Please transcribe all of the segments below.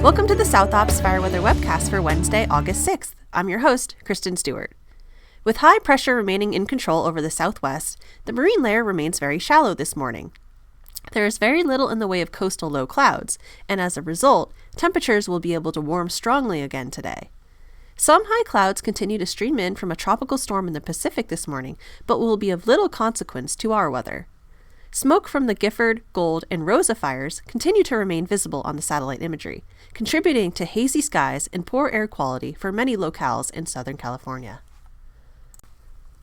Welcome to the South Ops Fire Weather Webcast for Wednesday, August 6th. I'm your host, Kristen Stewart. With high pressure remaining in control over the southwest, the marine layer remains very shallow this morning. There is very little in the way of coastal low clouds, and as a result, temperatures will be able to warm strongly again today. Some high clouds continue to stream in from a tropical storm in the Pacific this morning, but will be of little consequence to our weather. Smoke from the Gifford, Gold, and Rosa fires continue to remain visible on the satellite imagery, contributing to hazy skies and poor air quality for many locales in Southern California.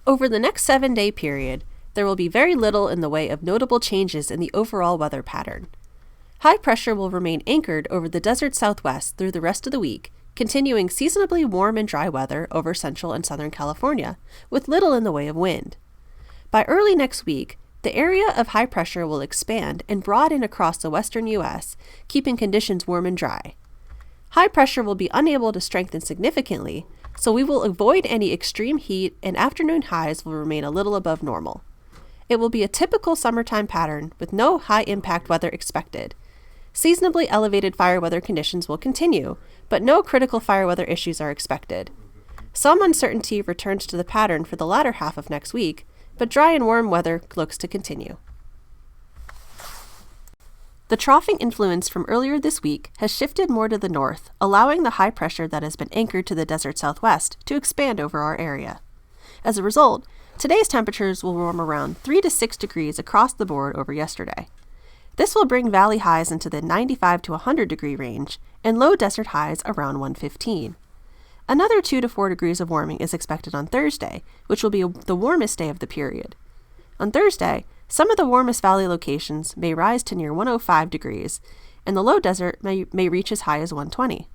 Over the next 7-day period, there will be very little in the way of notable changes in the overall weather pattern. High pressure will remain anchored over the desert southwest through the rest of the week, continuing seasonably warm and dry weather over Central and Southern California, with little in the way of wind. By early next week, the area of high pressure will expand and broaden across the western U.S., keeping conditions warm and dry. High pressure will be unable to strengthen significantly, so we will avoid any extreme heat and afternoon highs will remain a little above normal. It will be a typical summertime pattern with no high-impact weather expected. Seasonably elevated fire weather conditions will continue, but no critical fire weather issues are expected. Some uncertainty returns to the pattern for the latter half of next week, but dry and warm weather looks to continue. The troughing influence from earlier this week has shifted more to the north, allowing the high pressure that has been anchored to the desert southwest to expand over our area. As a result, today's temperatures will warm around 3 to 6 degrees across the board over yesterday. This will bring valley highs into the 95 to 100 degree range and low desert highs around 115. Another 2 to 4 degrees of warming is expected on Thursday, which will be the warmest day of the period. On Thursday, some of the warmest valley locations may rise to near 105 degrees, and the low desert may reach as high as 120.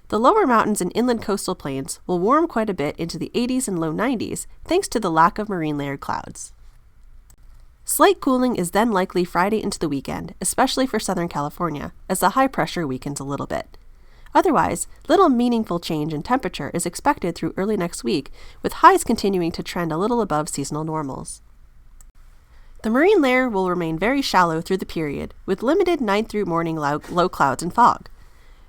The lower mountains and inland coastal plains will warm quite a bit into the 80s and low 90s thanks to the lack of marine layered clouds. Slight cooling is then likely Friday into the weekend, especially for Southern California, as the high pressure weakens a little bit. Otherwise, little meaningful change in temperature is expected through early next week, with highs continuing to trend a little above seasonal normals. The marine layer will remain very shallow through the period, with limited night through morning low clouds and fog.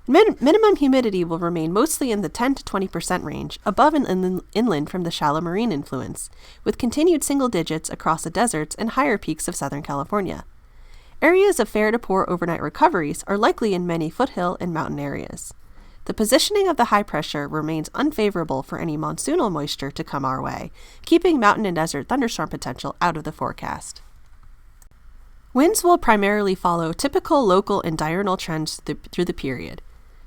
Minimum humidity will remain mostly in the 10 to 20% range, above and inland from the shallow marine influence, with continued single digits across the deserts and higher peaks of Southern California. Areas of fair to poor overnight recoveries are likely in many foothill and mountain areas. The positioning of the high pressure remains unfavorable for any monsoonal moisture to come our way, keeping mountain and desert thunderstorm potential out of the forecast. Winds will primarily follow typical local and diurnal trends through the period.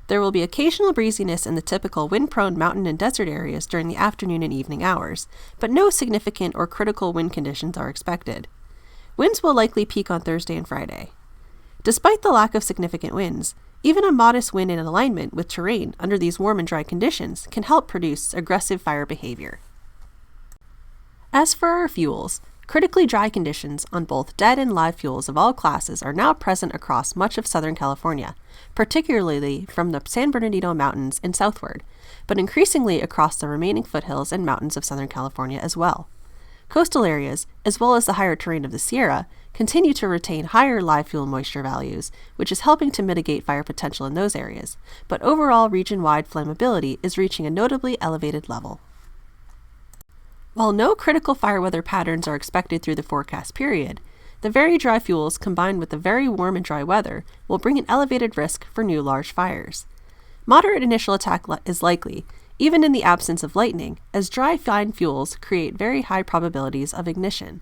There will be occasional breeziness in the typical wind-prone mountain and desert areas during the afternoon and evening hours, but no significant or critical wind conditions are expected. Winds will likely peak on Thursday and Friday. Despite the lack of significant winds, even a modest wind in alignment with terrain under these warm and dry conditions can help produce aggressive fire behavior. As for our fuels, critically dry conditions on both dead and live fuels of all classes are now present across much of Southern California, particularly from the San Bernardino Mountains and southward, but increasingly across the remaining foothills and mountains of Southern California as well. Coastal areas, as well as the higher terrain of the Sierra, continue to retain higher live fuel moisture values, which is helping to mitigate fire potential in those areas, but overall region-wide flammability is reaching a notably elevated level. While no critical fire weather patterns are expected through the forecast period, the very dry fuels combined with the very warm and dry weather will bring an elevated risk for new large fires. Moderate initial attack is likely, even in the absence of lightning, as dry fine fuels create very high probabilities of ignition.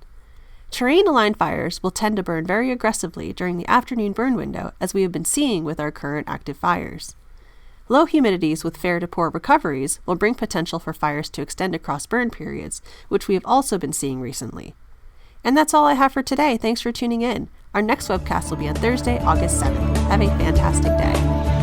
Terrain-aligned fires will tend to burn very aggressively during the afternoon burn window, as we have been seeing with our current active fires. Low humidities with fair to poor recoveries will bring potential for fires to extend across burn periods, which we have also been seeing recently. And that's all I have for today. Thanks for tuning in. Our next webcast will be on Thursday, August 7th. Have a fantastic day.